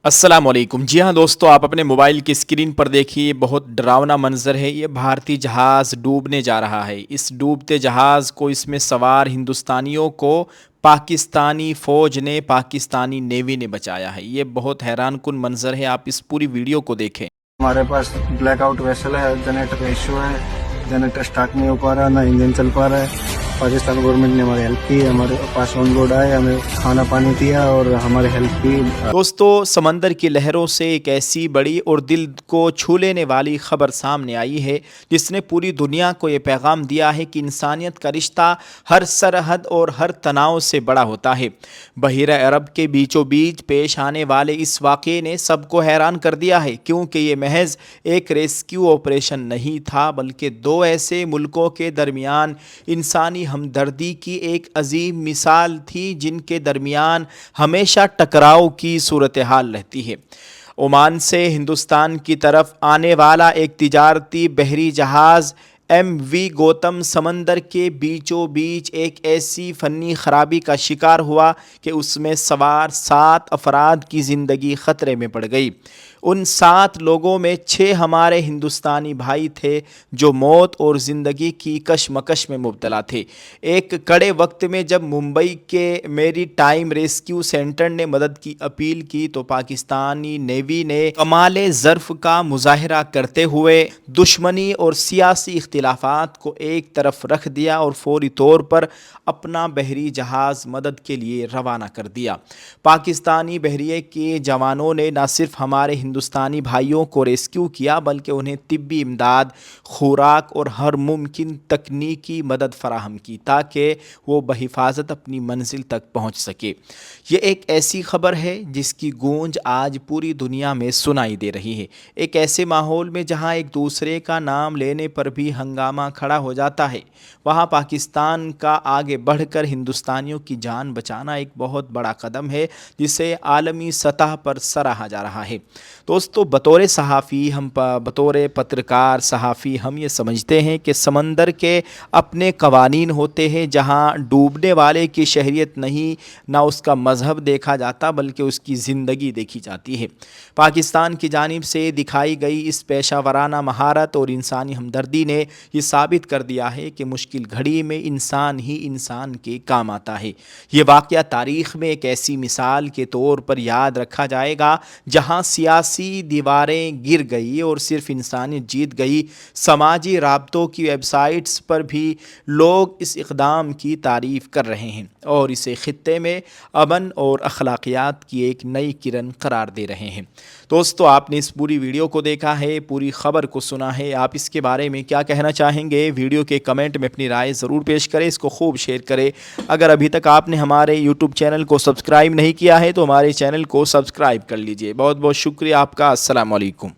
अस्सलाम वालेकुम। जी हाँ दोस्तों, आप अपने मोबाइल की स्क्रीन पर देखिए, बहुत डरावना मंजर है। ये भारतीय जहाज़ डूबने जा रहा है। इस डूबते जहाज़ को, इसमें सवार हिंदुस्तानियों को पाकिस्तानी फ़ौज ने, पाकिस्तानी नेवी ने बचाया है। ये बहुत हैरानकुन मंजर है। आप इस पूरी वीडियो को देखें। हमारे पास ब्लैकआउट वेसल है, जनरेटर का इशू है, जनरेटर स्टार्ट नहीं हो पा रहा, ना इंजन चल पा रहा है। पाकिस्तान गवर्नमेंट ने हमारी हेल्प की, हमारे पास ऑन बोर्ड आए, हमें खाना पानी दिया और हमारी हेल्प की। दोस्तों, समंदर की लहरों से एक ऐसी बड़ी और दिल को छू लेने वाली खबर सामने आई है जिसने पूरी दुनिया को ये पैगाम दिया है कि इंसानियत का रिश्ता हर सरहद और हर तनाव से बड़ा होता है। बहीरा अरब के बीचों बीच पेश आने वाले इस वाक़े ने सबको हैरान कर दिया है, क्योंकि ये महज एक रेस्क्यू ऑपरेशन नहीं था, बल्कि दो ऐसे मुल्कों के दरमियान इंसानी हमदर्दी की एक अजीम मिसाल थी जिनके दरमियान हमेशा टकराव की सूरत हाल रहती है। ओमान से हिंदुस्तान की तरफ आने वाला एक तिजारती बहरी जहाज़ MV गौतम समंदर के बीचों बीच एक ऐसी फ़नी ख़राबी का शिकार हुआ कि उसमें सवार 7 अफराद की ज़िंदगी ख़तरे में पड़ गई। उन 7 लोगों में 6 हमारे हिंदुस्तानी भाई थे जो मौत और ज़िंदगी की कशमकश में मुब्तला थे। एक कड़े वक्त में जब मुंबई के मेरी टाइम रेस्क्यू सेंटर ने मदद की अपील की तो पाकिस्तानी नेवी ने कमाले ज़र्फ़ का मुजाहरा करते हुए दुश्मनी और सियासी इख्तिलाफ़ात को एक तरफ रख दिया और फौरी तौर पर अपना बहरी जहाज़ मदद के लिए रवाना कर दिया। पाकिस्तानी बहरिए के जवानों ने न सिर्फ हमारे हिंदुस्तानी भाइयों को रेस्क्यू किया, बल्कि उन्हें तिब्बी इमदाद, खुराक और हर मुमकिन तकनीकी मदद फराहम की ताकि वो बहिफाजत अपनी मंजिल तक पहुँच सके। ये एक ऐसी खबर है जिसकी गूंज आज पूरी दुनिया में सुनाई दे रही है। एक ऐसे माहौल में जहाँ एक दूसरे का नाम लेने पर भी हंगामा खड़ा हो जाता है, वहाँ पाकिस्तान का आगे बढ़कर हिंदुस्तानियों की जान बचाना एक बहुत बड़ा कदम है जिसे आलमी सतह पर सराहा जा रहा है। दोस्तों, बतौर सहाफ़ी, बतौर पत्रकार सहाफ़ी हम ये समझते हैं कि समंदर के अपने कवानीन होते हैं जहाँ डूबने वाले की शहरियत नहीं, ना उसका मज़हब देखा जाता, बल्कि उसकी ज़िंदगी देखी जाती है। पाकिस्तान की जानिब से दिखाई गई इस पेशा वराना महारत और इंसानी हमदर्दी ने ये साबित कर दिया है कि मुश्किल घड़ी में इंसान ही इंसान के काम आता है। ये वाक़या तारीख़ में एक ऐसी मिसाल के तौर पर याद रखा जाएगा जहाँ सियासी दीवारें गिर गई और सिर्फ इंसानियत जीत गई। समाजी राब्तों की वेबसाइट्स पर भी लोग इस इक़दाम की तारीफ़ कर रहे हैं और इसे ख़ित्ते में अमन और अखलाकियात की एक नई किरण करार दे रहे हैं। दोस्तों, आपने इस पूरी वीडियो को देखा है, पूरी ख़बर को सुना है। आप इसके बारे में क्या कहना चाहेंगे? वीडियो के कमेंट में अपनी राय ज़रूर पेश करें, इसको खूब शेयर करें। अगर अभी तक आपने हमारे यूट्यूब चैनल को सब्सक्राइब नहीं किया है तो हमारे चैनल को सब्सक्राइब कर लीजिए। बहुत बहुत शुक्रिया आपका। अस्सलाम वालेकुम।